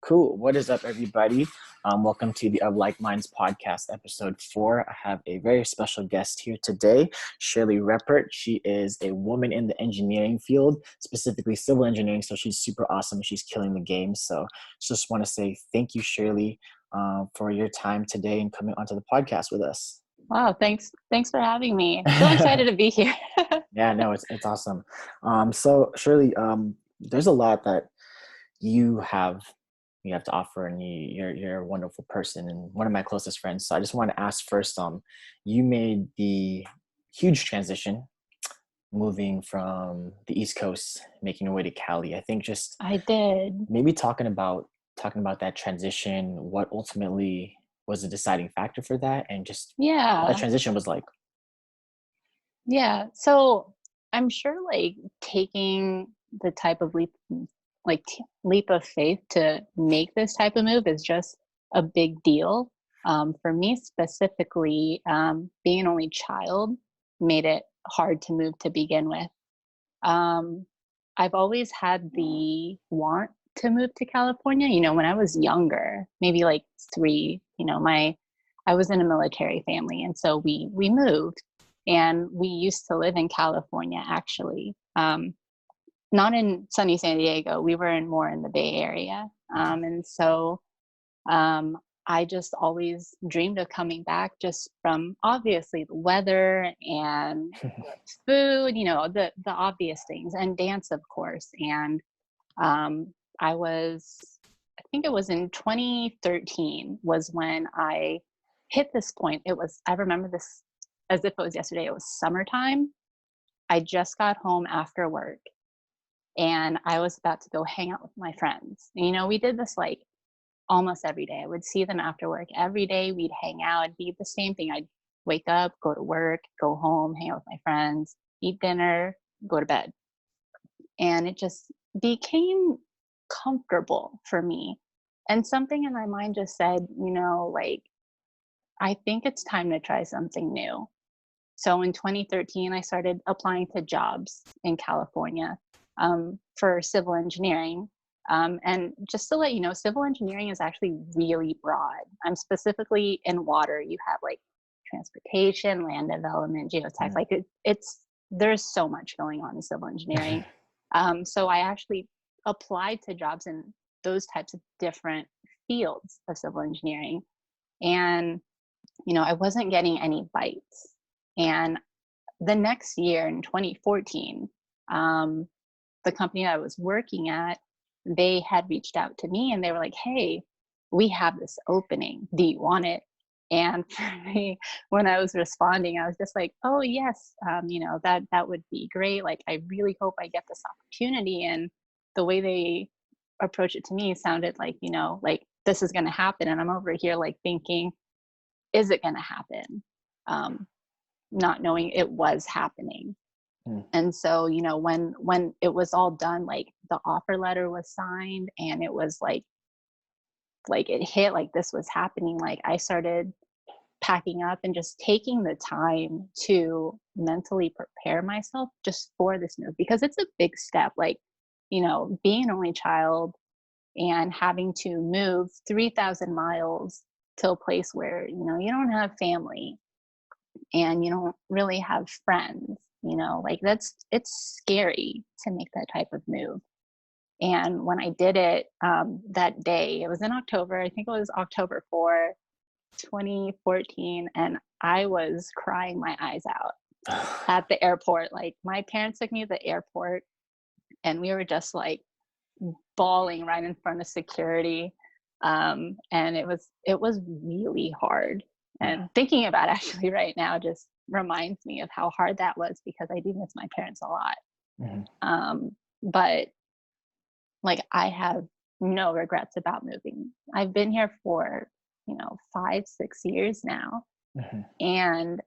Cool. What is up, everybody? Welcome to the Of Like Minds podcast, episode 4. I have a very special guest here today, Shirley Reppert. She is a woman in the engineering field, specifically civil engineering. So she's super awesome. She's killing the game. So just want to say thank you, Shirley, for your time today and coming onto the podcast with us. Wow, thanks for having me. So excited to be here. Yeah, no, it's awesome. So Shirley, there's a lot that you have you have to offer, and you're a wonderful person and one of my closest friends. So I just want to ask first, you made the huge transition moving from the East Coast, making your way to Cali. I think just I did. maybe talking about that transition, what ultimately was the deciding factor for that, and just what that Yeah. transition was like. Yeah. So I'm sure like taking the type of leap of faith to make this type of move is just a big deal. For me specifically, being an only child made it hard to move to begin with. Um, I've always had the want to move to California. When I was younger, maybe like 3, I was in a military family, and so we moved, and we used to live in California actually. Not in sunny San Diego. We were more in the Bay Area, and so um, I just always dreamed of coming back, just from obviously the weather and food, the obvious things, and dance, of course. And um, I think it was in 2013 was when I hit this point. I remember this as if it was yesterday. It was summertime. I just got home after work, and I was about to go hang out with my friends. We did this like almost every day. I would see them after work every day. We'd hang out. It'd be the same thing. I'd wake up, go to work, go home, hang out with my friends, eat dinner, go to bed. And it just became comfortable for me. And something in my mind just said, like, I think it's time to try something new. So in 2013, I started applying to jobs in California for civil engineering. And just to let you know, civil engineering is actually really broad. I'm specifically in water. You have like transportation, land development, geotech. Like there's so much going on in civil engineering. So I actually applied to jobs in those types of different fields of civil engineering. And, I wasn't getting any bites. And the next year in 2014, the company I was working at, they had reached out to me and they were like, hey, we have this opening. Do you want it? And for me, when I was responding, I was just like, oh, yes, that would be great. Like, I really hope I get this opportunity. And the way they approached it to me sounded like, like this is going to happen. And I'm over here like thinking, is it going to happen? Not knowing it was happening. And so, when it was all done, like the offer letter was signed and it was like it hit, like this was happening, like I started packing up and just taking the time to mentally prepare myself just for this move, because it's a big step, like, being an only child and having to move 3,000 miles to a place where, you don't have family and you don't really have friends, like it's scary to make that type of move. And when I did it, that day, it was in October, I think it was October 4th, 2014, and I was crying my eyes out at the airport. Like my parents took me to the airport and we were just like bawling right in front of security. And it was really hard. And thinking about it actually right now just reminds me of how hard that was, because I do miss my parents a lot. But like I have no regrets about moving. I've been here for, 5-6 years now. And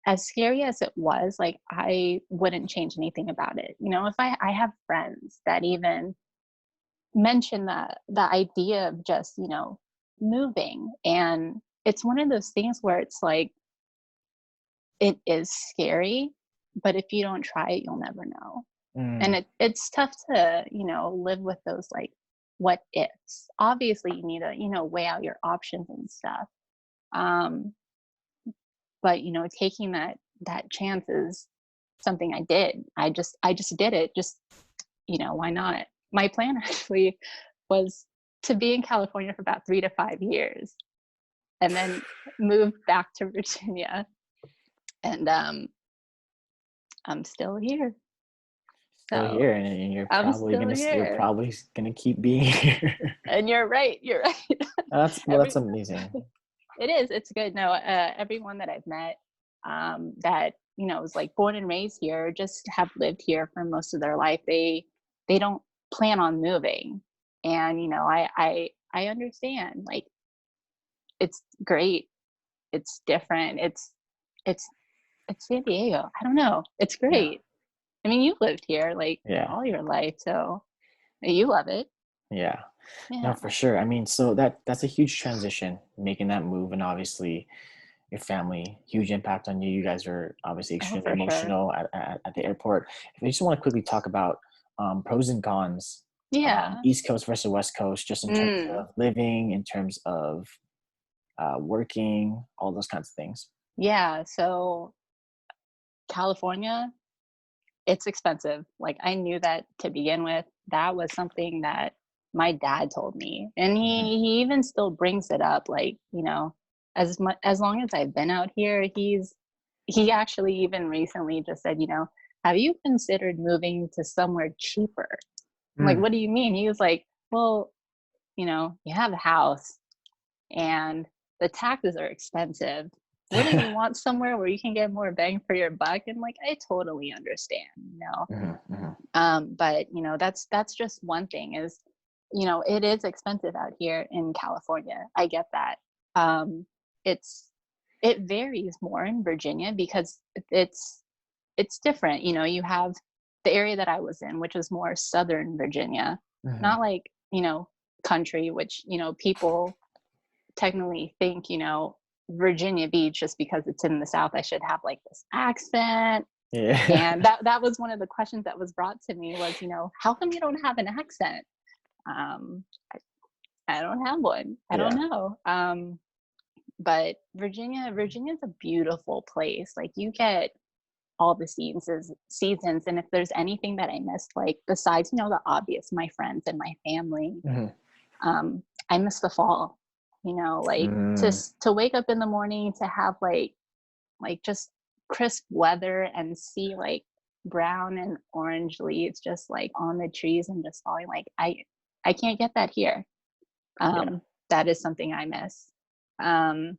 as scary as it was, like I wouldn't change anything about it. If I have friends that even mention the idea of just, moving, and it's one of those things where it's like it is scary, but if you don't try it, you'll never know. And it's tough to, live with those like what ifs. Obviously, you need to, weigh out your options and stuff. Um, but taking that chance is something I did. I just did it. Just why not? My plan actually was to be in California for about 3 to 5 years, and then move back to Virginia. And I'm still here. Still So here, and I'm still you're here. probably gonna keep being here. And you're right. You're right. That's Every amazing. It is. It's good. No, everyone that I've met, that is like born and raised here, just have lived here for most of their life. They don't plan on moving, and I understand. Like, it's great. It's different. It's it's San Diego. I don't know. It's Yeah, great. I mean, you've lived here like yeah, all your life, so you love it. yeah. No, Yeah. for sure. I mean, so that's a huge transition, making that move, and obviously your family, huge impact on you. You guys are obviously Oh, extremely for sure. emotional at the airport. I just want to quickly talk about pros and cons, Yeah. East Coast versus West Coast, just in terms Mm. of living, in terms of working, all those kinds of things. Yeah. So California, it's expensive. Like, I knew that to begin with. That was something that my dad told me. And Hmm. he even still brings it up, like, as long as I've been out here, he actually even recently just said, have you considered moving to somewhere cheaper? I'm like, Mm. what do you mean? He was like, well, you have a house and the taxes are expensive. Wouldn't you want somewhere where you can get more bang for your buck? And like, I totally understand. Hmm. Hmm. But that's just one thing is, it is expensive out here in California. I get that. Um, it's it varies more in Virginia because it's different. You have the area that I was in, which is more southern Virginia, Hmm. not like, country, which, people technically think, Virginia Beach, just because it's in the South, I should have like this accent. Yeah. And that was one of the questions that was brought to me was, how come you don't have an accent? Um, I don't have one. I don't Yeah. know. But Virginia's a beautiful place. Like, you get all the seasons. And if there's anything that I missed, like besides, the obvious, my friends and my family, Hmm. I miss the fall. Like, Mm. to wake up in the morning to have like just crisp weather and see like brown and orange leaves just like on the trees and just falling, like, I can't get that here. Yeah. That is something I miss. um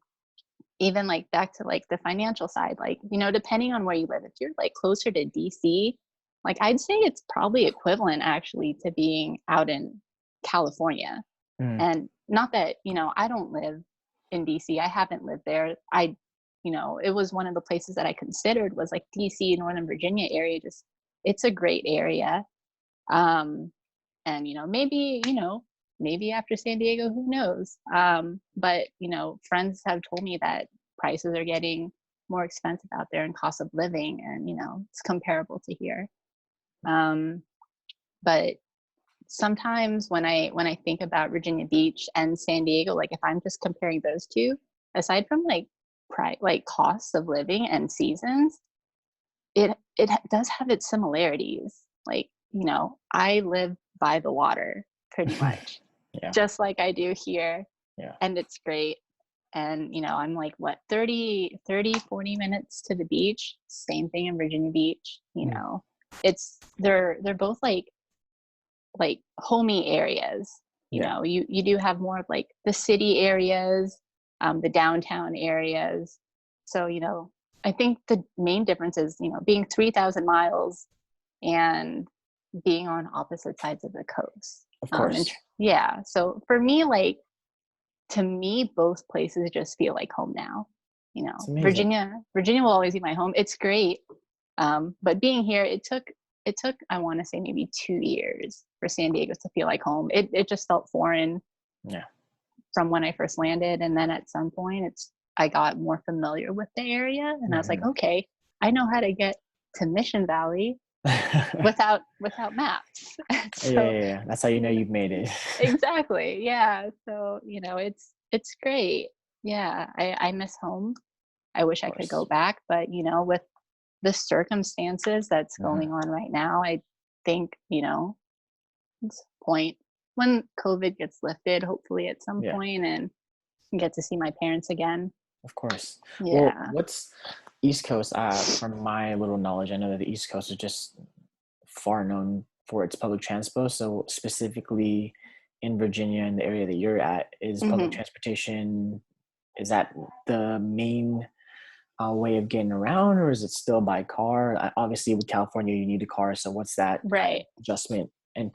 Even like back to like the financial side, like, depending on where you live, if you're like closer to DC, like, I'd say it's probably equivalent actually to being out in California. Mm. And not that, I don't live in DC. I haven't lived there. It was one of the places that I considered was like DC, Northern Virginia area. Just, it's a great area. Um, and, maybe after San Diego, who knows? But, friends have told me that prices are getting more expensive out there and cost of living, and, it's comparable to here. Um, but sometimes when I think about Virginia Beach and San Diego, like, if I'm just comparing those two, aside from like like costs of living and seasons, it does have its similarities. Like, I live by the water pretty much, Yeah. just like I do here, Yeah. and it's great. And I'm like, what, 40 minutes to the beach. Same thing in Virginia Beach. Mm. They're both like homey areas. Yeah. You do have more of like the city areas, the downtown areas. So, I think the main difference is, being 3,000 miles and being on opposite sides of the coast. Of course. Yeah. So for me, like, to me, both places just feel like home now. It's amazing. Virginia will always be my home. It's great. But being here, it took, I want to say, maybe 2 years for San Diego to feel like home. It just felt foreign Yeah. from when I first landed, and then at some point, I got more familiar with the area, and I was like, Hmm. okay, I know how to get to Mission Valley. without maps. Yeah, So, yeah, yeah. That's how you know you know, you've made it. exactly. Yeah. So, it's great. Yeah. I miss home. I Of wish I could go course. back, but with the circumstances that's Hmm. going on right now, I think, it's a point when COVID gets lifted, hopefully at some Yeah, point, and get to see my parents again. of course. Well, Yeah. what's East Coast? From my little knowledge, I know that the East Coast is just far known for its public transport. So specifically in Virginia, in the area that you're at, is public Hmm. transportation, is that the main way of getting around, or is it still by car? Obviously, with California, you need a car. So what's that kind of Right. adjustment and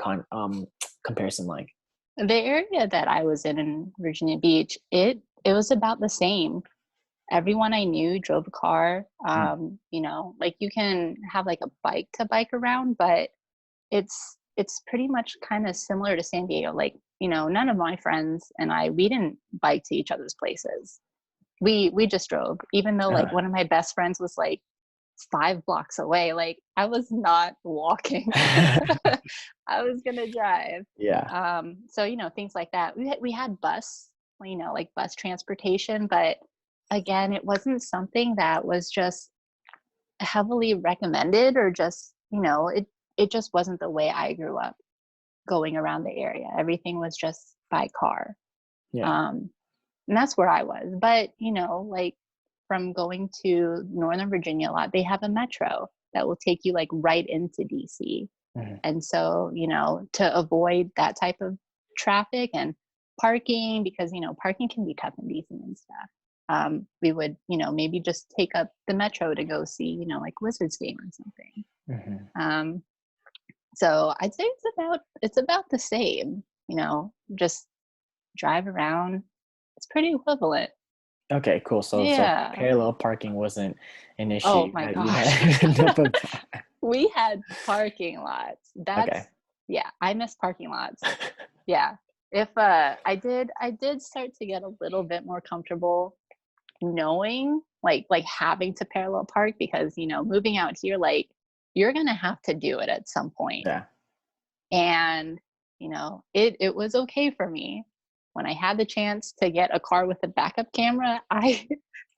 comparison like? The area that I was in Virginia Beach, it was about the same. Everyone I knew drove a car. Mm, Like you can have like a bike to bike around, but it's pretty much kind of similar to San Diego. Like, none of my friends and we didn't bike to each other's places. We just drove, even though like uh, one of my best friends was like 5 blocks away. Like I was not walking. I was gonna drive. yeah, So things like that. We had bus, like bus transportation, but again, it wasn't something that was just heavily recommended, or just it just wasn't the way I grew up going around the area. Everything was just by car. yeah. Um, and that's where I was. But, like from going to Northern Virginia a lot, they have a metro that will take you like right into DC. Mhm. And so, to avoid that type of traffic and parking, because, parking can be tough in DC and stuff. We would, maybe just take up the metro to go see, like Wizards game or something. Mhm. Um, so I'd say it's about the same, just drive around. It's pretty equivalent. Okay, cool. So Yeah. parallel parking wasn't an issue. Oh my You gosh. had enough of that. We had parking lots. Okay. Yeah, I miss parking lots. Yeah. If I did start to get a little bit more comfortable knowing like having to parallel park, because moving out here, like you're gonna have to do it at some point. Yeah. And it was okay for me when I had the chance to get a car with a backup camera. I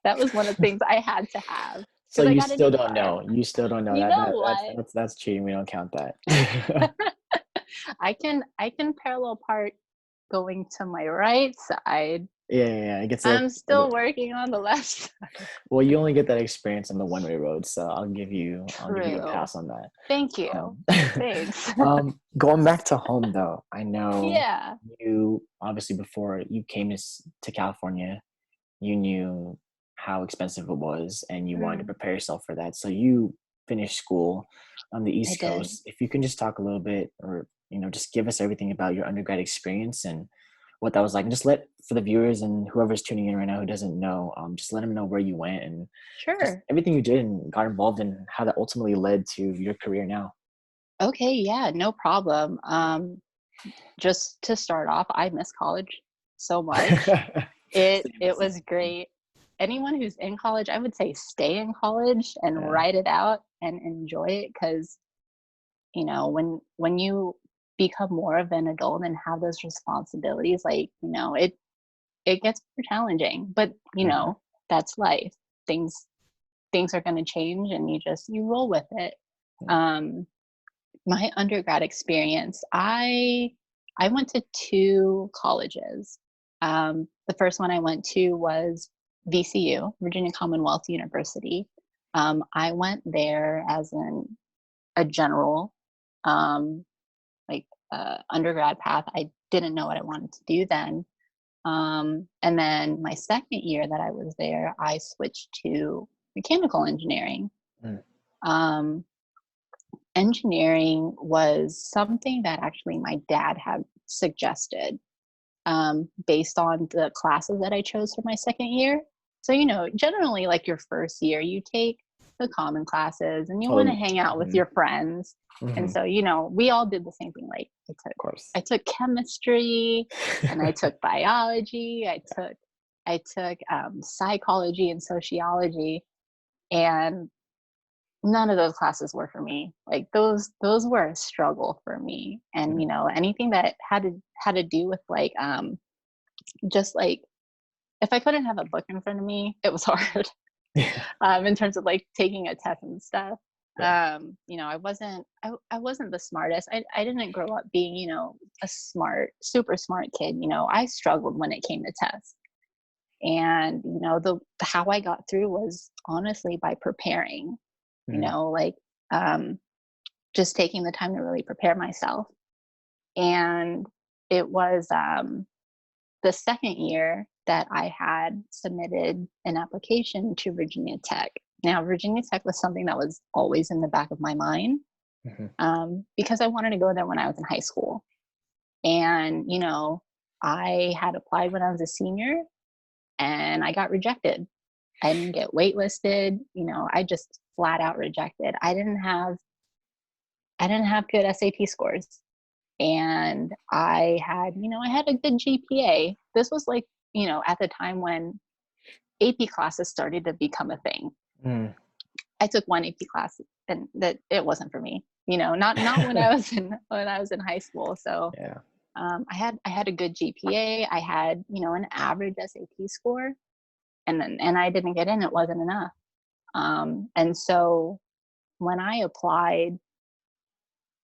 That was one of the things I had to have, So because I you got a still new don't car. know. You still don't know You that know what? that's cheating. We don't count that. I can parallel park going to my right side. Yeah, yeah, yeah. It gets I'm still working on the left side. well, you only get that experience on the one-way road, so I'll give you a True. pass on that. Thank you. Um, Thanks. going back to home though, I know Yeah. you obviously before you came to California, you knew how expensive it was and you wanted to Mm, prepare yourself for that. So you finished school on the I East did. Coast. If you can just talk a little bit or just give us everything about your undergrad experience and what that was like. And just let for the viewers and whoever's tuning in right now who doesn't know, just let them know where you went and just Sure. everything you did and got involved in how that ultimately led to your career now. Okay, yeah, no problem. Just to start off, I miss college so much. It Same, it same, was same. great. Anyone who's in college, I would say stay in college and Yeah. write it out and enjoy it, because when you become more of an adult and have those responsibilities, like it gets more challenging. But Mhm. that's life. Things are going to change, and you roll with it. Yeah. Um, my undergrad experience, I went to two colleges. The first one I went to was VCU, Virginia Commonwealth University. I went there as a general, um, like undergrad path. I didn't know what I wanted to do then. And then my second year that I was there, I switched to mechanical engineering. Mm. Um, Engineering was something that actually my dad had suggested, based on the classes that I chose for my second year. So, generally, like your first year, you take the common classes and you want to Totally. hang out with Mhm. your friends. And Mhm. so, we all did the same thing. Like Of course. I took chemistry, and I took biology. I took psychology and sociology, and none of those classes were for me. Like those were a struggle for me. And you know, anything that had to do with like just like if I couldn't have a book in front of me, it was hard. Yeah. In terms of like taking a test and stuff. Yeah. You know, I wasn't the smartest. I didn't grow up being, you know, a super smart kid. You know, I struggled when it came to tests. And, you know, the how I got through was honestly by preparing, you Mhm. know, like just taking the time to really prepare myself. And it was the second year that I had submitted an application to Virginia Tech. Now, Virginia Tech was something that was always in the back of my mind Mhm. because I wanted to go there when I was in high school. And, you know, I had applied when I was a senior and I got rejected. I didn't get waitlisted. You know, I just flat out rejected. I didn't have good SAT scores. And I had a good GPA. This was like, you know, at the time when AP classes started to become a thing. Mm. I took one AP class and that it wasn't for me. You know, not when I was in high school. So Yeah. I had a good GPA. I had, you know, an average SAT score, and I didn't get in. It wasn't enough. And so when I applied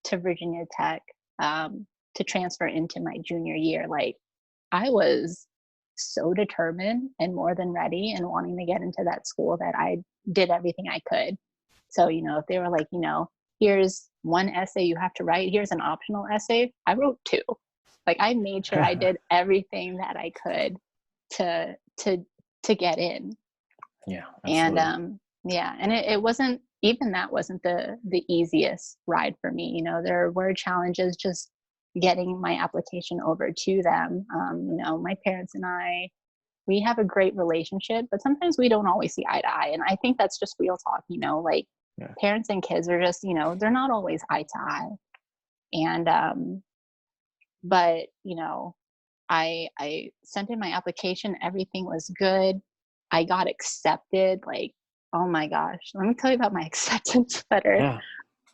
to Virginia Tech to transfer into my junior year, like I was so determined and more than ready and wanting to get into that school that I did everything I could. So, you know, if they were like, you know, here's one essay you have to write, here's an optional essay, I wrote two. Like I made sure I did everything that I could to to to get in. Yeah, And absolutely. yeah, and it wasn't even that wasn't the easiest ride for me. You know, there were challenges just getting my application over to them. You know, my parents and I, we have a great relationship, but sometimes we don't always see eye to eye. And I think that's just real talk, you know, like Yeah. parents and kids are just, you know, they're not always eye to eye. And but you know, I sent in my application, everything was good. I got accepted, like, oh my gosh. Let me tell you about my acceptance letter. Yeah.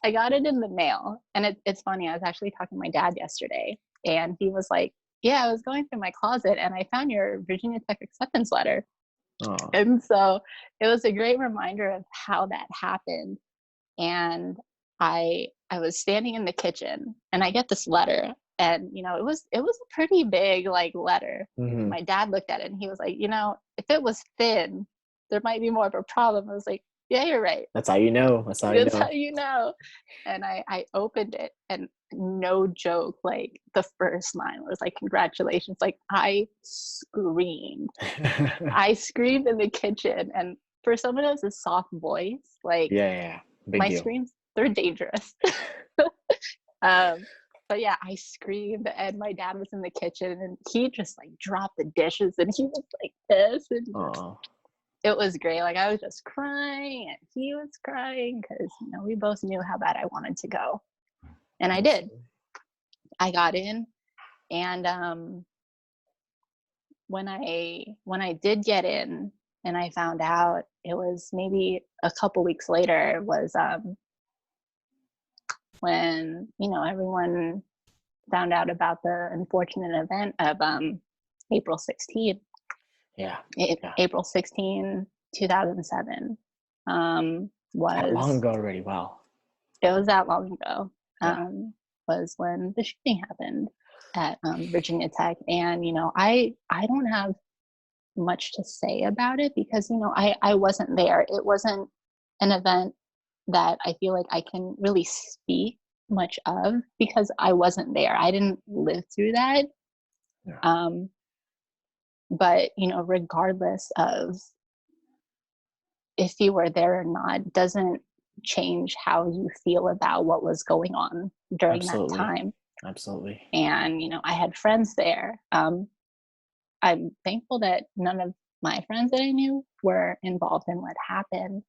I got it in the mail. And it's funny, I was actually talking to my dad yesterday, and he was like, yeah, I was going through my closet and I found your Virginia Tech acceptance letter. Oh. And so it was a great reminder of how that happened. And I was standing in the kitchen and I get this letter, and you know, it was a pretty big like letter. Mhm. My dad looked at it and he was like, you know, if it was thin, there might be more of a problem. I was like, yeah, you're right. That's how you know. That's how you That's how know. you know. And I opened it, and no joke, like the first line was like, congratulations. Like I screamed. I screamed in the kitchen. And for someone who has a soft voice, like Yeah, yeah, yeah. Big my deal. screams, they're dangerous. um, but yeah, I screamed, and my dad was in the kitchen, and he just like dropped the dishes, and he was like this, and Oh, it was great. Like I was just crying, and he was crying because you know we both knew how bad I wanted to go, and I did. absolutely. I got in, and when I did get in, and I found out it was maybe a couple weeks later was when you know everyone found out about the unfortunate event of April 16th, Yeah. Yeah. April 16, 2007, That long was ago already. Wow. it was that long ago, Yeah. was when the shooting happened at Virginia Tech. And, you know, I don't have much to say about it because, you know, I wasn't there. It wasn't an event that I feel like I can really speak much of because I wasn't there. I didn't live through that. Yeah. Um, but you know, regardless of if you were there or not, doesn't change how you feel about what was going on during that Absolutely. time. Absolutely. And you know, I had friends there. I'm thankful that none of my friends that I knew were involved in what happened.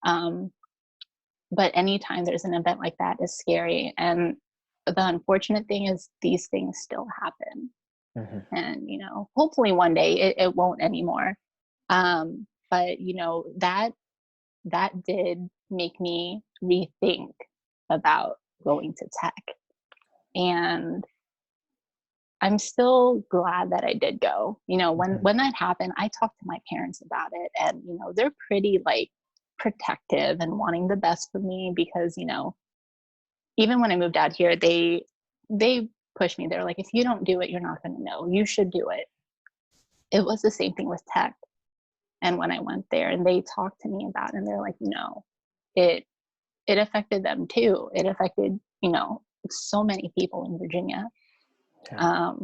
Um, but anytime there's an event like that is scary. And the unfortunate thing is these things still happen. Mhm. And, you know, hopefully one day it won't anymore. But, you know, that that did make me rethink about going to tech. And I'm still glad that I did go. When that happened, I talked to my parents about it, and they're pretty like protective and wanting the best for me because, even when I moved out here, they pushed me. They're like, if you don't do it, you're not going to know. You should do it. It was the same thing with tech. And when I went there and they talked to me about it, and they're like, no, it it affected them too. It affected, so many people in Virginia. Yeah.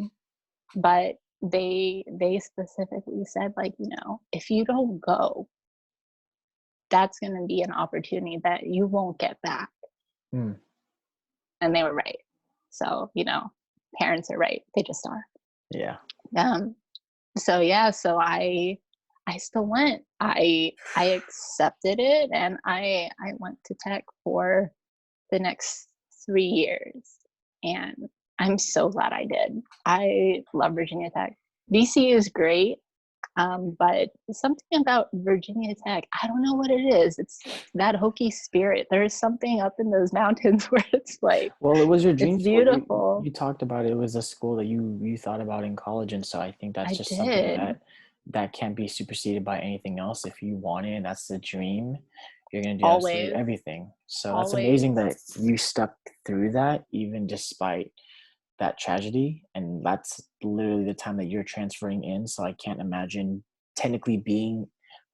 But they specifically said, like, if you don't go, that's going to be an opportunity that you won't get back. Mm. And they were right. So, parents are right. They just are. Yeah. So yeah, so I still went. I accepted it, and I went to tech for the next 3 years, and I'm so glad I did. I love Virginia Tech. DC is great, but something about Virginia Tech, I don't know what it is. It's that Hokie spirit. There's something up in those mountains where it's like, Well, it was your it's dream school. beautiful. You talked about it was a school that you thought about in college, and so I think that's I just something did. that can't be superseded by anything else. If you want it and that's the dream, you're gonna do absolutely Always, everything. So that's amazing always. that you stuck through that, even despite that tragedy. And that's literally the time that you're transferring in. So I can't imagine technically being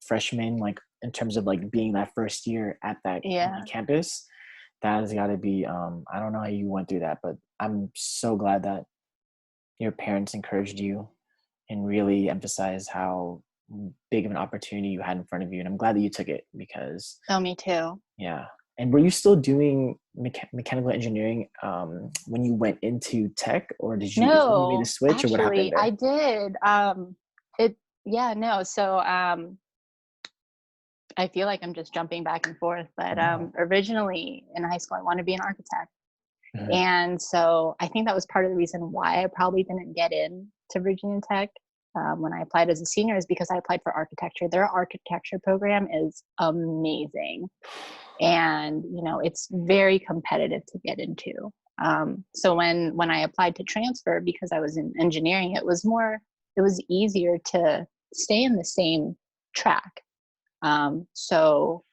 freshman, like in terms of like being that first year at that Yeah. campus. That has got to be, I don't know how you went through that, but I'm so glad that your parents encouraged you and really emphasized how big of an opportunity you had in front of you. And I'm glad that you took it because, Oh, me too. yeah. And were you still doing mechanical engineering when you went into tech, or is when you made the No, switch, or what happened actually, I there? did. It, yeah, no. So, I feel like I'm just jumping back and forth, but No. originally in high school, I wanted to be an architect. Mhm. And so I think that was part of the reason why I probably didn't get in to Virginia Tech when I applied as a senior, is because I applied for architecture. Their architecture program is amazing. And, it's very competitive to get into. So when I applied to transfer, because I was in engineering, it was easier to stay in the same track. So,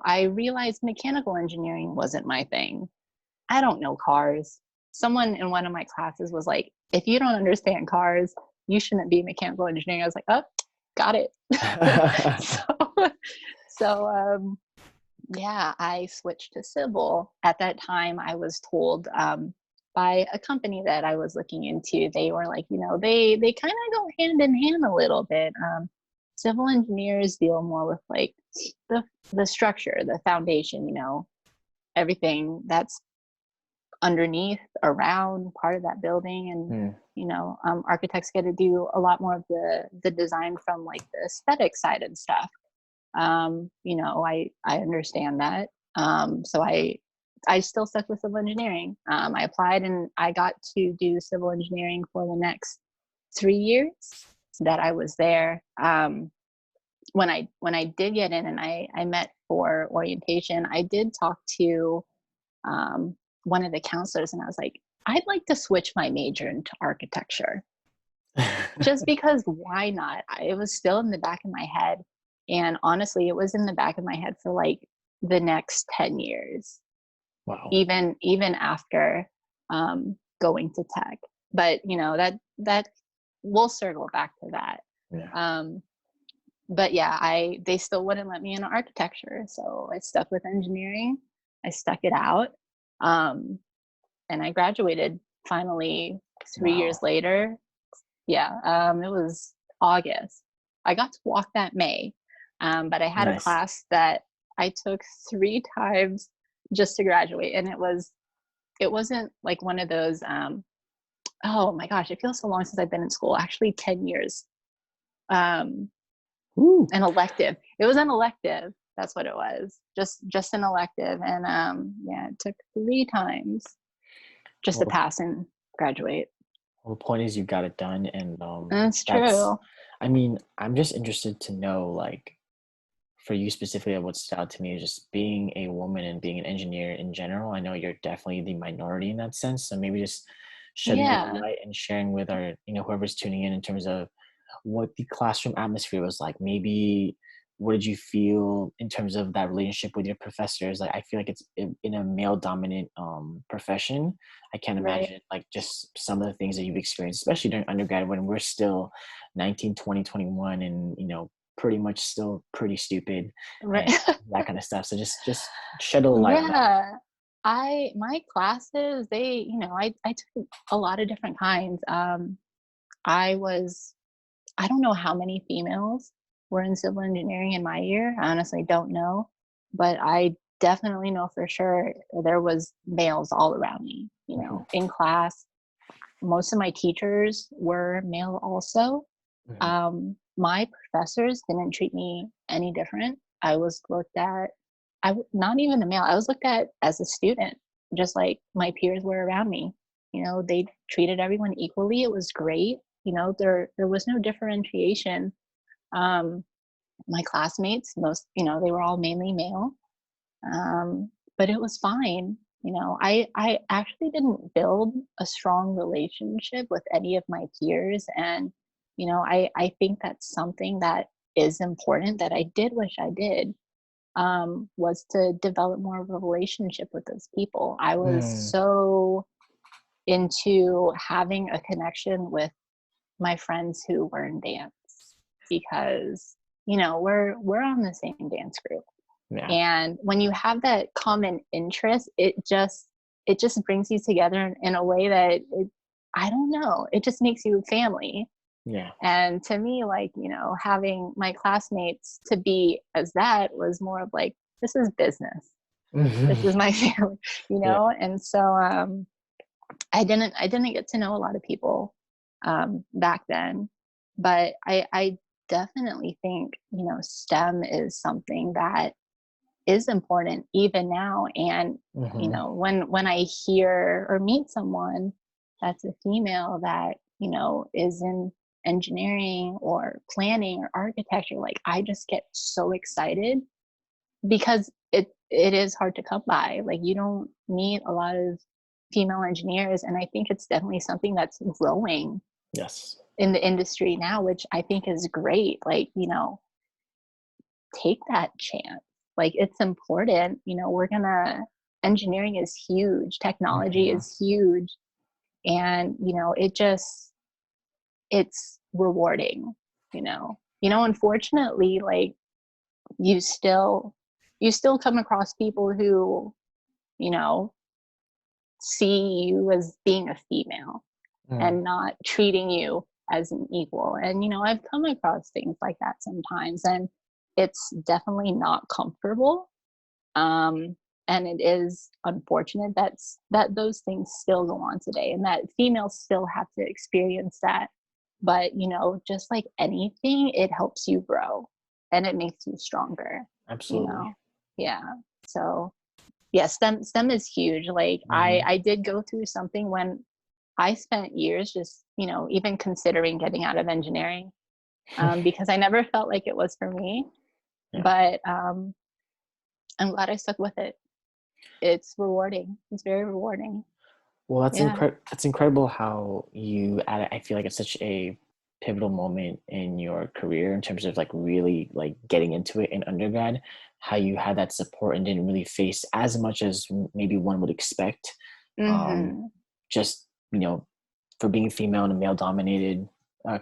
I realized mechanical engineering wasn't my thing. I don't know cars. Someone in one of my classes was like, if you don't understand cars, you shouldn't be mechanical engineering. I was like, oh, got it. so, so yeah, I switched to civil. At that time, I was told by a company that I was looking into, they were like, they kind of go hand in hand a little bit. Civil engineers deal more with like the structure, the foundation, everything that's underneath, around part of that building, and Mm. architects get to do a lot more of the design from like the aesthetic side and stuff. I understand that. So I still stuck with civil engineering. I applied and I got to do civil engineering for the next 3 years that I was there. When I did get in and I met for orientation, I did talk to one of the counselors, and I was like, I'd like to switch my major into architecture, just because why not? It was still in the back of my head. And honestly, it was in the back of my head for like the next 10 years, Wow. even after going to tech. But that we'll circle back to that. Yeah. But yeah, they still wouldn't let me in architecture. So I stuck with engineering. I stuck it out. And I graduated finally 3 years Wow. later. Yeah, it was August. I got to walk that May, but I had a Nice. class that I took 3 times just to graduate, and it wasn't like one of those. Oh my gosh, it feels so long since I've been in school. Actually, 10 years. Um, Woo. an elective. It was an elective. That's what it was. Just an elective, and yeah, it took 3 times just to Well, pass and graduate. the point is you got it done, and That's that's. true. I mean, I'm just interested to know, like, for you specifically, what stood out to me is just being a woman and being an engineer in general. I know you're definitely the minority in that sense. So maybe just shedding a little Yeah, light and sharing with our, whoever's tuning in terms of what the classroom atmosphere was like. Maybe what did you feel in terms of that relationship with your professors? Like, I feel like it's in a male dominant profession. I can't right, imagine like just some of the things that you've experienced, especially during undergrad when we're still 19, 20, 21, and pretty much still pretty stupid right. and that kind of stuff. So just shed a little light on that. Yeah. My classes, I took a lot of different kinds. I was I don't know how many females were in civil engineering in my year. I honestly don't know, but I definitely know for sure there was males all around me, Mhm, in class. Most of my teachers were male also. mhm, My professors didn't treat me any different. I was looked at, not even a male, I was looked at as a student, just like my peers were around me. They treated everyone equally. It was great. There was no differentiation. Um, my classmates, they were all mainly male, but it was fine. I actually didn't build a strong relationship with any of my peers, and I think that's something that is important that I did wish I did, was to develop more of a relationship with those people. I was mm, so into having a connection with my friends who were in dance because we're on the same dance group, yeah. and when you have that common interest, it just brings you together in a way that I don't know, it just makes you family. Yeah. And to me, like, having my classmates to be as that was more of like, this is business, this is my family, Yeah. and so I didn't get to know a lot of people back then, but I definitely think STEM is something that is important even now. And Mhm. when I hear or meet someone that's a female that is in engineering or planning or architecture, like I just get so excited because it is hard to come by. Like you don't meet a lot of female engineers, and I think it's definitely something that's growing Yes. in the industry now, which I think is great. Like, take that chance. Like it's important. We're gonna engineering is huge, technology Mhm. is huge, and it's rewarding, unfortunately, like you still you still come across people who, you know, see you as being a female Mm. and not treating you as an equal. And I've come across things like that sometimes, and it's definitely not comfortable. Um, and it is unfortunate that those things still go on today, and that females still have to experience that. But just like anything, it helps you grow, and it makes you stronger. You Absolutely. know, yeah. So yeah, STEM is huge. Like I Mhm. I did go through something when I spent years just even considering getting out of engineering, because I never felt like it was for me. Yeah. But I'm glad I stuck with it. It's rewarding. It's very rewarding. Well, Yeah. that's incredible how you at it. I feel like it's such a pivotal moment in your career in terms of like really like getting into it in undergrad, how you had that support and didn't really face as much as maybe one would expect. Um, Mhm. just, for being female in a male dominated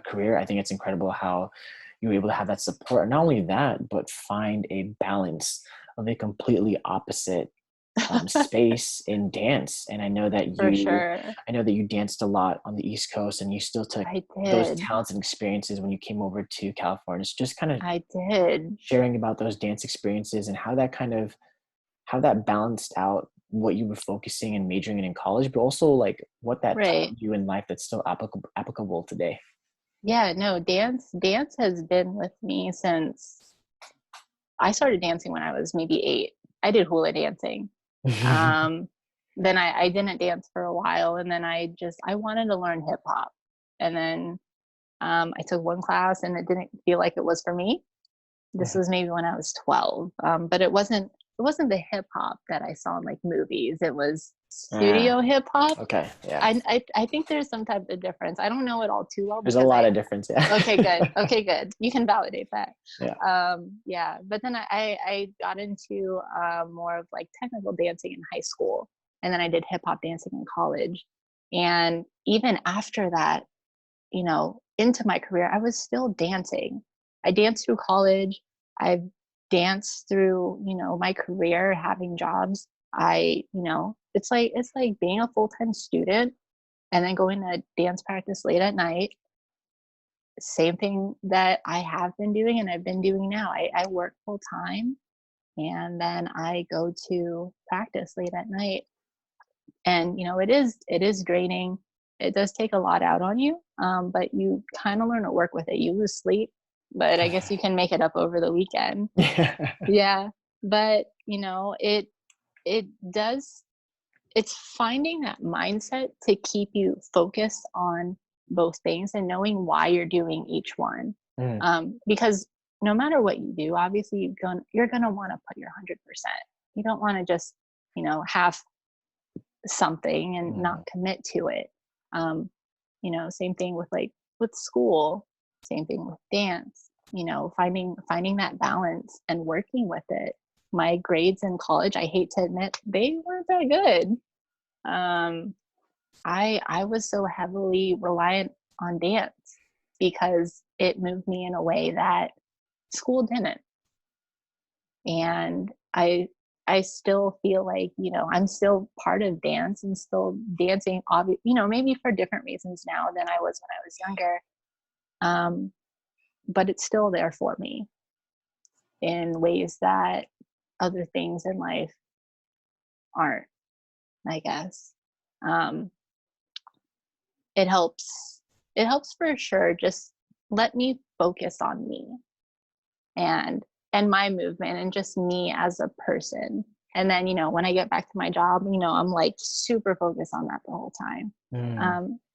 career, I think it's incredible how you were able to have that support. And not only that, but find a balance of a completely opposite space in dance. And For sure. I know that you danced a lot on the East Coast, and you still took I those did. talents and experiences when you came over to California. So just kind of I did. sharing about those dance experiences and how that balanced out what you were focusing and majoring in college, but also like what that taught Right. you in life that's still applicable today. Yeah, no, dance has been with me since I started dancing when I was maybe 8. I did hula dancing. Um, then I didn't dance for a while, and then I wanted to learn hip hop. And then I took one class and it didn't feel like it was for me. This was maybe when I was 12. But it wasn't the hip hop that I saw in like movies. It was studio hip hop. Okay. Yeah. I think there's some type of difference. I don't know it all too well There's a because lot I of difference. Yeah. okay, good. Okay, good. You can validate that. Yeah. Yeah. But then I got into more of like technical dancing in high school. And then I did hip hop dancing in college. And even after that, into my career, I was still dancing. I danced through college. I've danced through, my career, having jobs. It's like being a full-time student and then going to dance practice late at night. Same thing that I have been doing and I've been doing now. I work full time and then I go to practice late at night. And it is draining. It does take a lot out on you, but you kind of learn to work with it. You lose sleep, but I guess you can make it up over the weekend. Yeah. Yeah, but it does. It's finding that mindset to keep you focused on both things and knowing why you're doing each one. Mm. Because no matter what you do, obviously you're gonna want to put your 100%. You don't want to just have something and not commit to it. Same thing with with school, same thing with dance, finding that balance and working with it. My grades in college, I hate to admit, they weren't that good. I was so heavily reliant on dance because it moved me in a way that school didn't. And I still feel like, I'm still part of dance and still dancing, maybe for different reasons now than I was when I was younger. But it's still there for me in ways that other things in life aren't, I guess. Um, it helps for sure. Just let me focus on me and my movement and just me as a person. And then, when I get back to my job, I'm like super focused on that the whole time.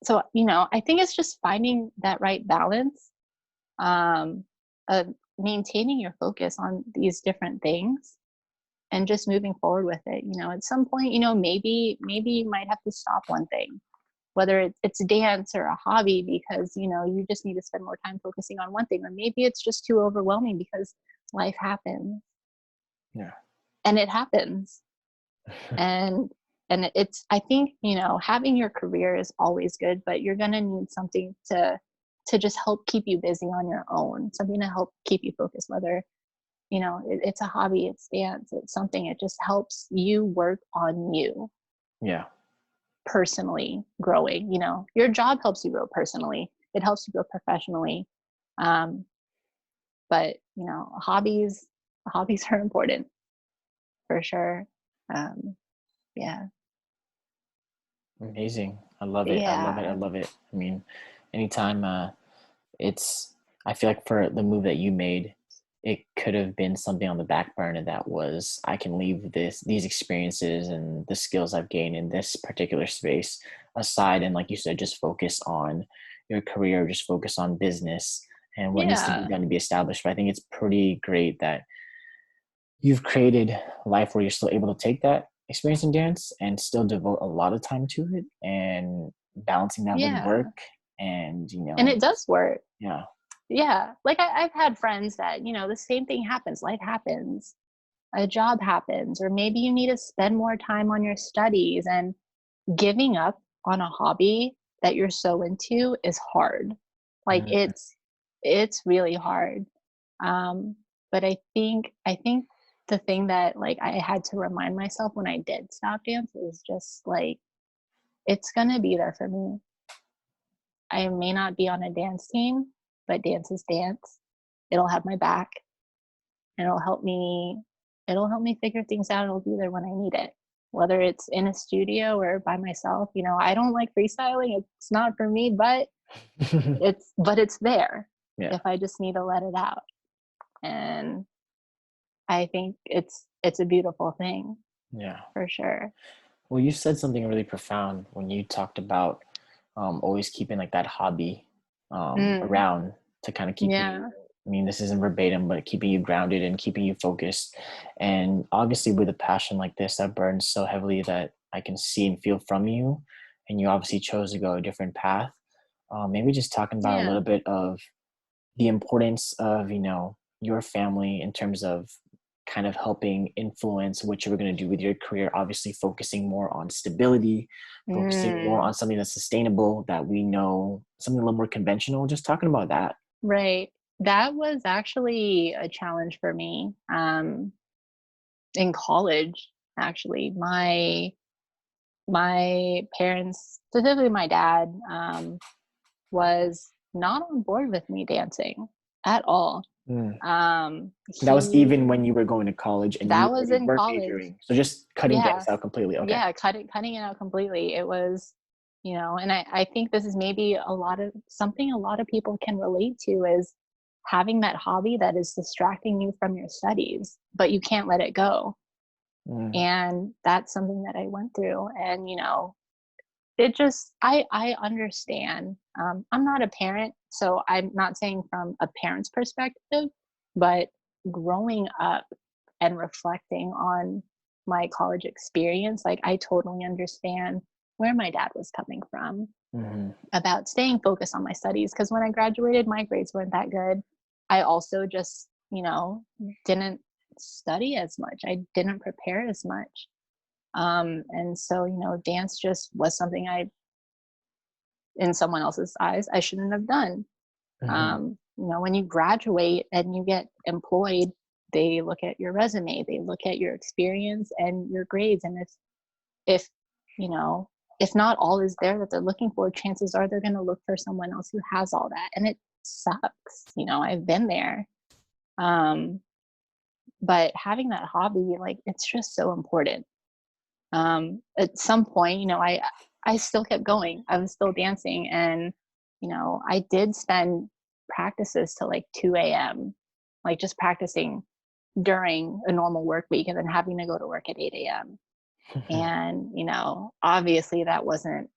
So, I think it's just finding that right balance, of maintaining your focus on these different things and just moving forward with it. At some point, maybe you might have to stop one thing, whether it's dance or a hobby, because you just need to spend more time focusing on one thing, or maybe it's just too overwhelming because life happens. Yeah. And it happens. and it's, I think, having your career is always good, but you're going to need something to just help keep you busy on your own, something to help keep you focused, whether it's a hobby, it's dance, it's something. It just helps you work on you. Yeah. Personally growing. Your job helps you grow personally, it helps you grow professionally. But hobbies are important for sure. Yeah. Amazing. I love it. I love it. I Yeah. love it. I mean, anytime it's I feel like for the move that you made, it could have been something on the back burner that was, I can leave these experiences and the skills I've gained in this particular space aside, and like you said, just focus on your career, just focus on business and what needs to be Yeah. done to be established. But I think it's pretty great that you've created a life where you're still able to take that experience in dance and still devote a lot of time to it, and balancing that with Yeah. work and And it does work. yeah. Yeah. Like I've had friends that, the same thing happens. Life happens. A job happens, or maybe you need to spend more time on your studies, and giving up on a hobby that you're so into is hard. Like Mhm. it's really hard. Um, but I think the thing that like I had to remind myself when I did stop dance is just like, it's gonna be there for me. I may not be on a dance team, but dance is dance. It'll have my back and it'll help me figure things out. It'll be there when I need it. Whether it's in a studio or by myself. I don't like freestyling. It's not for me, but it's there Yeah. if I just need to let it out. And I think it's a beautiful thing Yeah. for sure. Well, you said something really profound when you talked about always keeping like that hobby Mm, around to kind of keep you yeah. I mean, this isn't verbatim, but keeping you grounded and keeping you focused. And obviously, with a passion like this that burns so heavily that I can see and feel from you, and you obviously chose to go a different path. Maybe just talking about a Yeah. little bit of the importance of, your family in terms of kind of helping influence what you were going to do with your career, obviously focusing more on stability, focusing more Mm, on something that's sustainable, that we know, something a little more conventional, just talking about that. right. That was actually a challenge for me in college. Actually, my parents, specifically my dad, was not on board with me dancing at all. Mm. That was He even when you were going to college and you That was already in were college. majoring. So just cutting Yeah. dance out completely. Okay. Yeah, cutting it out completely. It was, and I think this is maybe something a lot of people can relate to is having that hobby that is distracting you from your studies, but you can't let it go. Mm. And that's something that I went through. And, it just I understand. I'm not a parent, so I'm not saying from a parent's perspective, but growing up and reflecting on my college experience, like I totally understand where my dad was coming from Mhm. about staying focused on my studies. Because when I graduated, my grades weren't that good. I also just, didn't study as much. I didn't prepare as much. And so, dance just was something in someone else's eyes, I shouldn't have done. Mhm. When you graduate and you get employed, they look at your resume, they look at your experience and your grades. And if, you know, if not all is there that they're looking for, chances are they're going to look for someone else who has all that. And it sucks. I've been there. Um, but having that hobby, like, it's just so important. At some point, I still kept going. I was still dancing, and I did spend practices till like 2 a.m., like just practicing during a normal work week, and then having to go to work at 8 a.m. And obviously that wasn't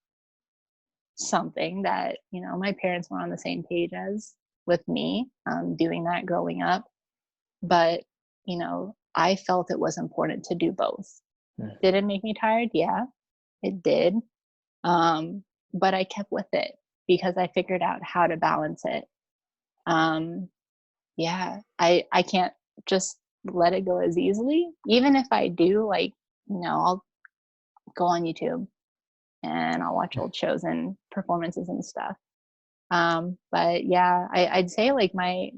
something that my parents were on the same page as with me doing that growing up. But I felt it was important to do both. Mm. Did it make me tired? Yeah, it did. Um, but I kept with it because I figured out how to balance it. Um, yeah, I can't just let it go as easily. Even if I do, like, I'll go on YouTube and I'll watch old shows and performances and stuff. But yeah, I'd say like my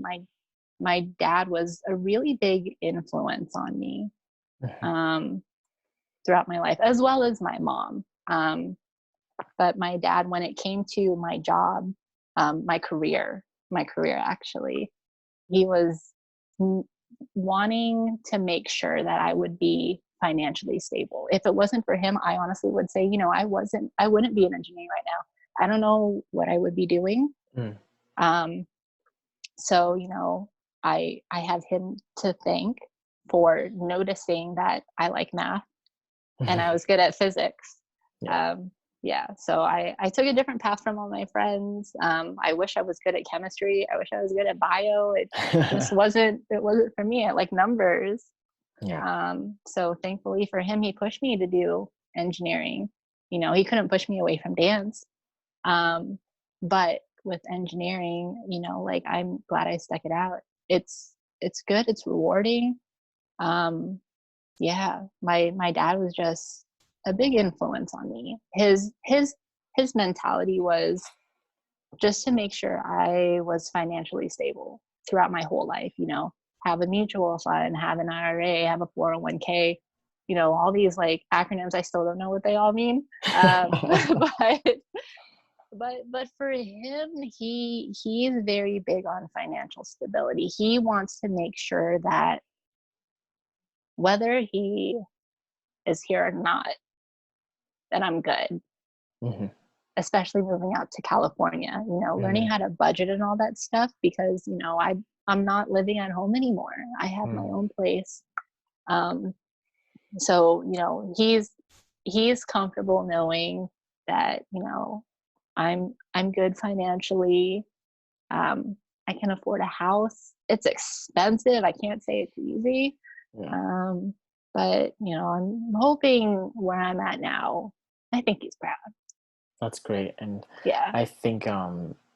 dad was a really big influence on me Mhm. um, throughout my life, as well as my mom. But my dad, when it came to my job, my career actually, he was n- wanting to make sure that I would be financially stable. If it wasn't for him, I honestly would say, I wouldn't be an engineer right now. I don't know what I would be doing. Mm. Um, so, I have him to thank for noticing that I like math and I was good at physics. Yeah. Um, yeah, so I took a different path from all my friends. I wish I was good at chemistry. I wish I was good at bio. It just wasn't. It wasn't for me. I like numbers. Yeah. So thankfully for him, he pushed me to do engineering. He couldn't push me away from dance. Um, but with engineering, like I'm glad I stuck it out. It's good. It's rewarding. Um, yeah, my dad was just a big influence on me. His mentality was just to make sure I was financially stable throughout my whole life, have a mutual fund, have an IRA, have a 401k, all these like acronyms. I still don't know what they all mean. But but for him, he's very big on financial stability. He wants to make sure that whether he is here or not, that I'm good, Mhm. especially moving out to California, learning Mm. how to budget and all that stuff because, I'm not living at home anymore. I have my Mm. own place. Um, so, he's comfortable knowing that, I'm good financially. Um, I can afford a house. It's expensive. I can't say it's easy. Yeah. But I'm hoping where I'm at now, I think he's proud. That's great. And Yeah. I think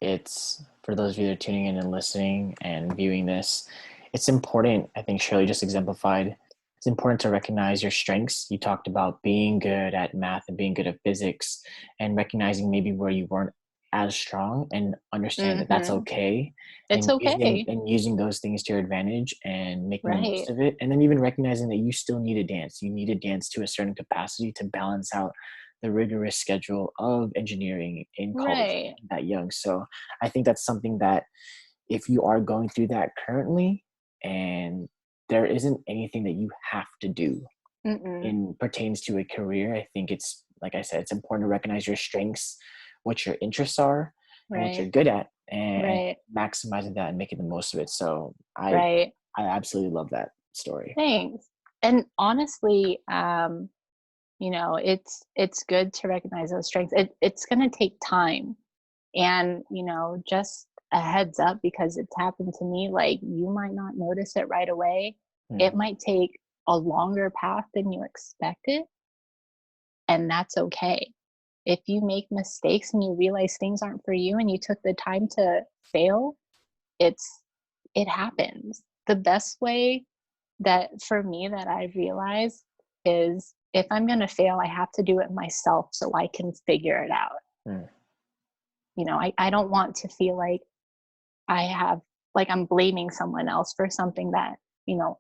it's for those of you that are tuning in and listening and viewing this, it's important. I think Shirley just exemplified. It's important to recognize your strengths. You talked about being good at math and being good at physics and recognizing maybe where you weren't as strong and understand that that's Mm-hmm. okay, It's okay. and using those things to your advantage and making the most Right. of it. And then even recognizing that you still need to dance. You need to dance to a certain capacity to balance out the rigorous schedule of engineering in college Right. that young. So I think that's something that if you are going through that currently and there isn't anything that you have to do Mm-mm. in pertains to a career, I think it's, like I said, it's important to recognize your strengths, what your interests are, and what you're Right. good at, and Right. maximizing that and making the most of it. So Right. I absolutely love that story. Thanks. And honestly, it's good to recognize those strengths. It's going to take time, and just a heads up, because it's happened to me. Like, you might not notice it right away. Hmm. It might take a longer path than you expected, and that's okay. If you make mistakes and you realize things aren't for you and you took the time to fail, it happens. The best way that for me that I've realized is, if I'm going to fail, I have to do it myself so I can figure it out. Hmm. I don't want to feel like I have, like, I'm blaming someone else for something that,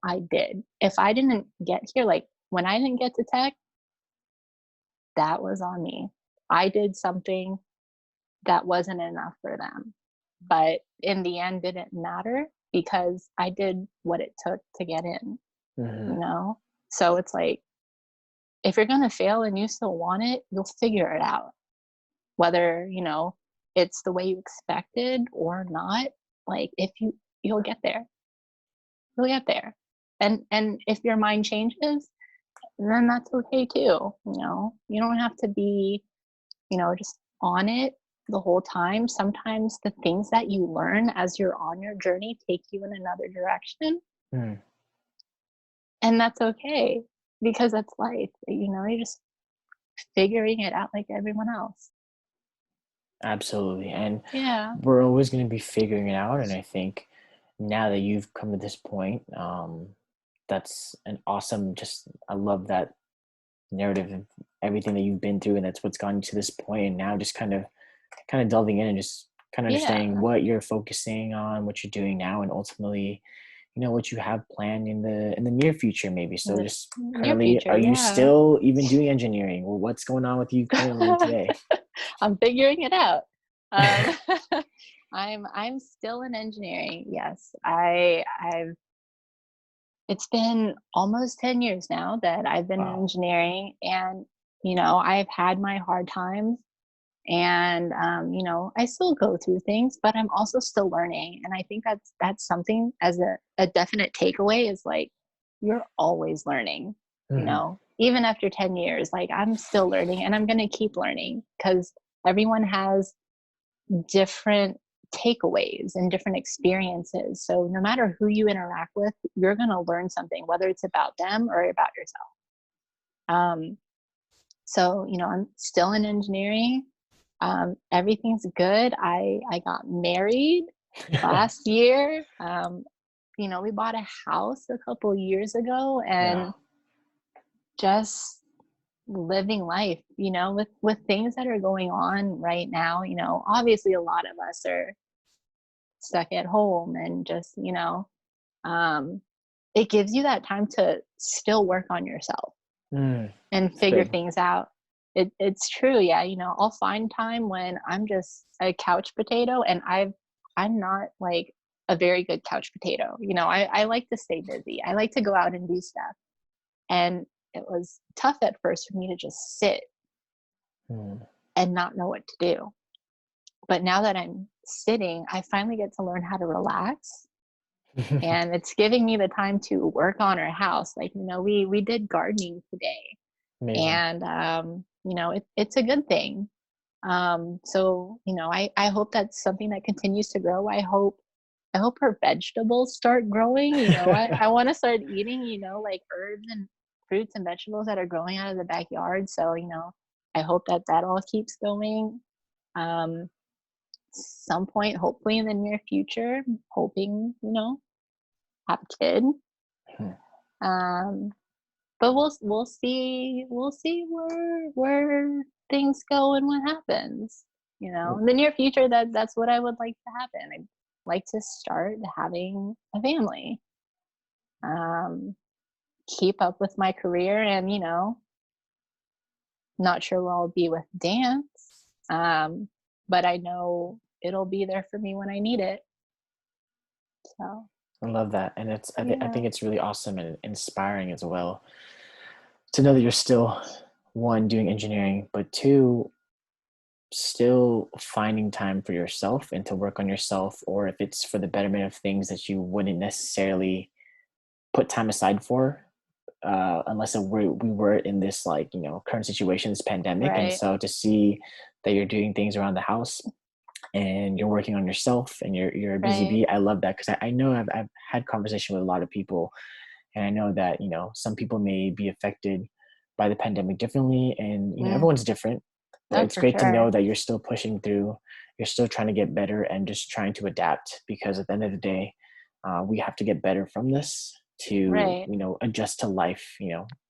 I did. If I didn't get here, like when I didn't get to tech, that was on me. I did something that wasn't enough for them. But in the end, didn't matter because I did what it took to get in, you Hmm. know? So it's like, if you're going to fail and you still want it, you'll figure it out. Whether, it's the way you expected or not, like, if you'll get there. You'll get there. And if your mind changes, then that's okay too. You don't have to be, just on it the whole time. Sometimes the things that you learn as you're on your journey take you in another direction, Hmm. and that's okay, because that's life. You're just figuring it out like everyone else. Absolutely. And Yeah. we're always going to be figuring it out. And I think now that you've come to this point, that's an awesome, just, I love that narrative of everything that you've been through. And that's what's gotten you to this point. And now just kind of delving in and just kind of understanding Yeah. what you're focusing on, what you're doing now, and ultimately, what you have planned in the near future, maybe. In So the just near currently, future, are you yeah. still even doing engineering? Well, what's going on with you currently today? I'm figuring it out. Um, I'm still in engineering. Yes, I've. It's been almost 10 years now that I've been in Wow. engineering, and I've had my hard times, and I still go through things, but I'm also still learning, and I think that's something, as a definite takeaway, is like, you're always learning. Hmm. Even after 10 years, like, I'm still learning, and I'm going to keep learning, because everyone has different takeaways and different experiences. So no matter who you interact with, you're going to learn something, whether it's about them or about yourself. Um, so I'm still in engineering. Everything's good. I got married last year. We bought a house a couple years ago, Yeah. and just living life, with things that are going on right now. Obviously a lot of us are stuck at home, and just um, it gives you that time to still work on yourself Mm, and it's figure big. things out. It's true, yeah. I'll find time when I'm just a couch potato, and I'm not like a very good couch potato. I like to stay busy. I like to go out and do stuff, and it was tough at first for me to just sit Mm. and not know what to do. But now that I'm sitting, I finally get to learn how to relax, and it's giving me the time to work on our house. Like, we did gardening today, Amazing. and it's a good thing. So I hope that's something that continues to grow. I hope I hope her vegetables start growing. I want to start eating, like herbs and fruits and vegetables that are growing out of the backyard. So, I hope that all keeps going. Some point, hopefully in the near future, hoping, have a kid. Um, but we'll see where things go and what happens. In the near future, that's what I would like to happen. I'd like to start having a family, keep up with my career, and not sure where I'll be with dance, but I know it'll be there for me when I need it. So I love that, and I yeah, think it's really awesome and inspiring as well to know that you're still, one, doing engineering, but two, still finding time for yourself and to work on yourself, or if it's for the betterment of things that you wouldn't necessarily put time aside for, unless we were in this, like, current situation, this pandemic. And right, so to see that you're doing things around the house and you're working on yourself and you're a busy right. bee, I love that, because I know I've had conversation with a lot of people, and I know that some people may be affected by the pandemic differently, and Mm, everyone's different, but no, it's for great to know sure. that you're still pushing through, you're still trying to get better and just trying to adapt, because at the end of the day, we have to get better from this to Right. adjust to life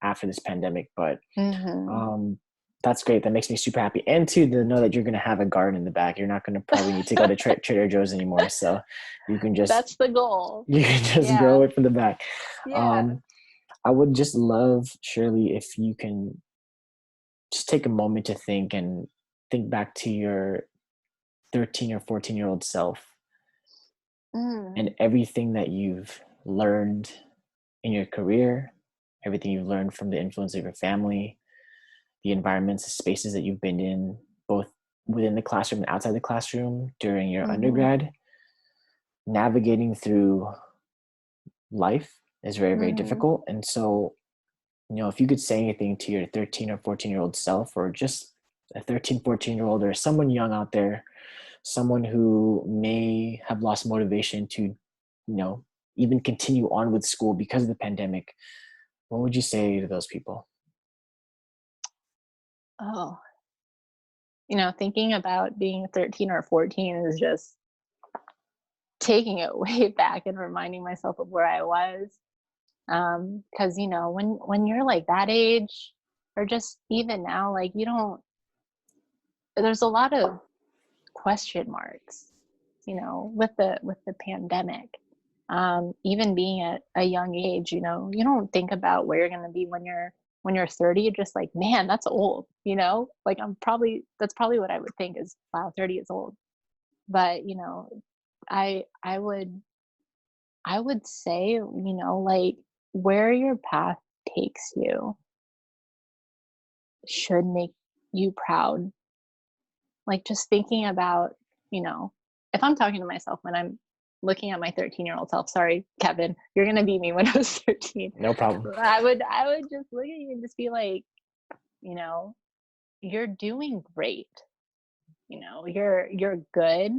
after this pandemic. But Mm-hmm. um that's great. That makes me super happy, and to know that you're going to have a garden in the back. You're not going to probably need to go to Trader Joe's anymore, so you can just That's the goal. you can just Yeah. grow it from the back. Yeah. um I would just love, Shirley, if you can just take a moment to think back to your 13 or 14-year-old self and Mm, everything that you've learned in your career, everything you've learned from the influence of your family, the environments, the spaces that you've been in, both within the classroom and outside the classroom during your mm-hmm. undergrad. Navigating through life is very, very Mm-hmm. difficult. And so, if you could say anything to your 13 or 14-year-old self, or just a 13, 14-year-old, or someone young out there, someone who may have lost motivation to, even continue on with school because of the pandemic, what would you say to those people? Oh, thinking about being 13 or 14 is just taking it way back and reminding myself of where I was. Because when you're like that age, or just even now, like you don't. There's a lot of question marks, with the pandemic. Even being at a young age, you don't think about where you're going to be when you're 30. You're just like, man, that's old. Like that's probably what I would think is, wow, 30 is old. But I would say, like, where your path takes you should make you proud. Like, just thinking about, you know, if I'm talking to myself when I'm looking at my 13-year-old self, sorry, Kevin, you're gonna be me when I was 13. No problem. I would just look at you and just be like, you know, you're doing great. You're good.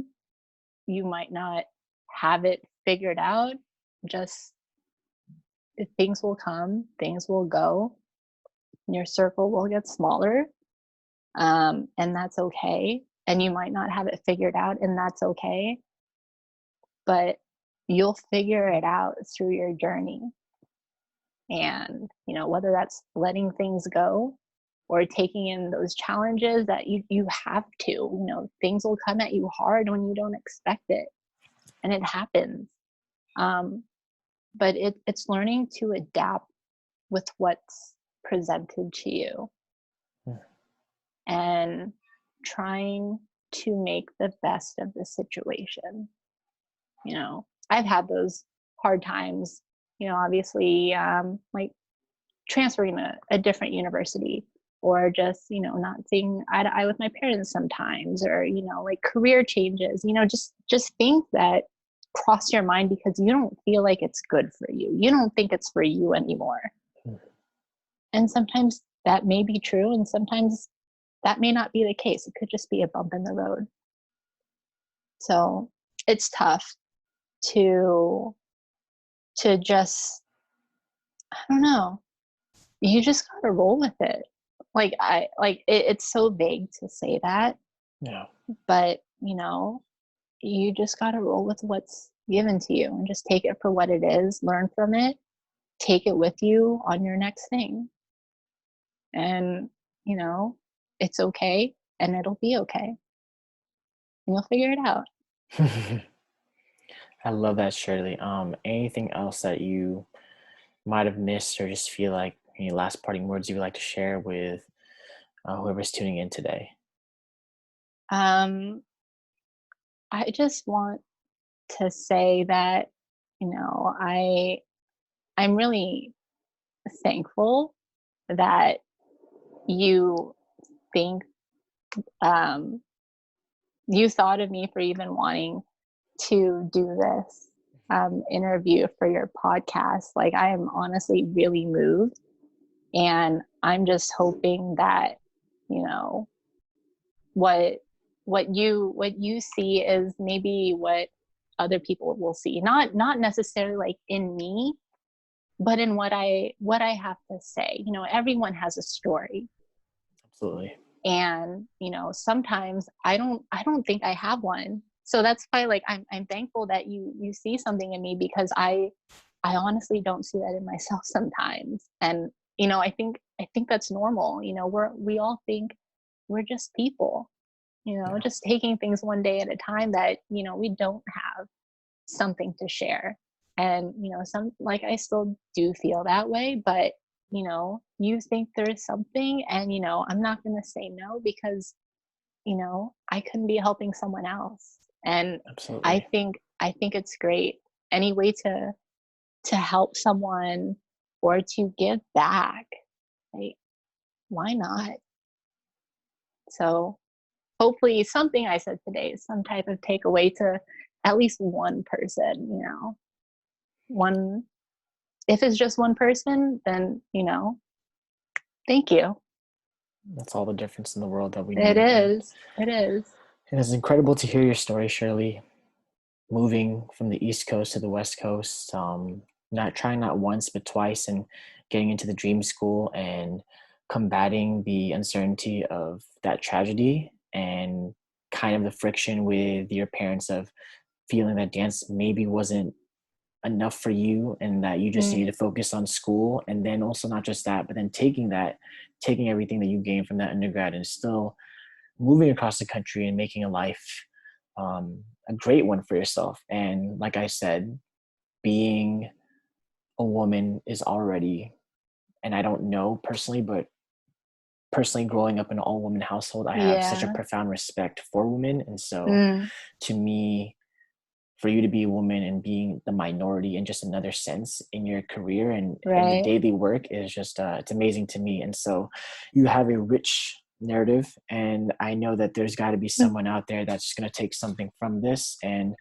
You might not have it figured out. Just things will come, things will go, your circle will get smaller, and that's okay. And you might not have it figured out, and that's okay. But you'll figure it out through your journey. And, whether that's letting things go or taking in those challenges that you have to, things will come at you hard when you don't expect it. And it happens. Um, but it's learning to adapt with what's presented to you and trying to make the best of the situation. I've had those hard times, obviously, like transferring to a different university, or just, not seeing eye to eye with my parents sometimes, or, like career changes, just things that cross your mind because you don't feel like it's good for you. You don't think it's for you anymore. And sometimes that may be true, and sometimes that may not be the case. It could just be a bump in the road. So it's tough to just, I don't know, you just gotta roll with it. It's so vague to say that, Yeah. but you just gotta roll with what's given to you and just take it for what it is, learn from it, take it with you on your next thing. And, it's okay and it'll be okay. And you'll figure it out. I love that, Shirley. Anything else that you might have missed or just feel like any last parting words you would like to share with whoever's tuning in today? Um, I just want to say that, I'm really thankful that you think um, you thought of me for even wanting to do this interview for your podcast. Like, I am honestly really moved, and I'm just hoping that you know what what you see is maybe what other people will see, not necessarily like in me, but in what I have to say. Everyone has a story, Absolutely. and sometimes I don't think I have one. So that's why, like, I'm thankful that you see something in me, because I honestly don't see that in myself sometimes. And I think that's normal. We all think we're just people, Yeah. just taking things one day at a time, that we don't have something to share. And some, like, I still do feel that way, but you think there's something, and I'm not going to say no, because I couldn't be helping someone else. And i Absolutely. think i think it's great, any way to help someone or to give back. Like, why not? So hopefully something I said today is some type of takeaway to at least one person. One, if it's just one person, then thank you. That's all the difference in the world that we It need. is. It is. And it's incredible to hear your story, Shirley. Moving from the East Coast to the West Coast, not trying not once but twice, and getting into the dream school and combating the uncertainty of that tragedy, and kind of the friction with your parents of feeling that dance maybe wasn't enough for you and that you just need Mm, to focus on school. And then also not just that, but then taking everything that you gained from that undergrad and still moving across the country and making a life, a great one for yourself. And like I said, being a woman is already, and I don't know personally, but personally growing up in an all woman household, I have such a yeah. profound respect for women. And so Mm, to me, for you to be a woman and being the minority in just another sense in your career and in the right. daily work is just it's amazing to me. And so you have a rich narrative, and I know that there's got to be Mm, someone out there that's going to take something from this, and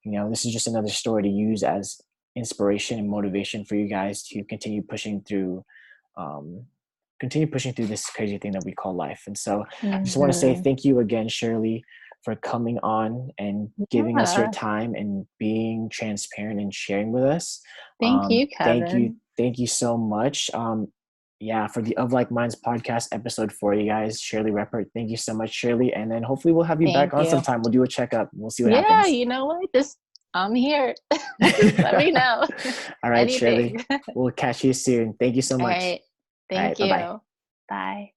this is just another story to use as inspiration and motivation for you guys to um, continue pushing through this crazy thing that we call life. And so I just want to say mhm. thank you again, Shirley, for coming on and giving us your Yeah. time and being transparent and sharing with us. Thank you, Thank you. Kevin. Thank you so much. Yeah, for the Of Like Minds podcast episode 4, you guys, Shirley Reppert. Thank you so much, Shirley. And then hopefully we'll have you back Thank on you. sometime. We'll do a checkup. We'll see what Yeah, happens. you know what? I'm here. Just let me know. All right, Shirley. Anything. We'll catch you soon. Thank you so All much. right. All Thank right. Bye bye. you. Bye.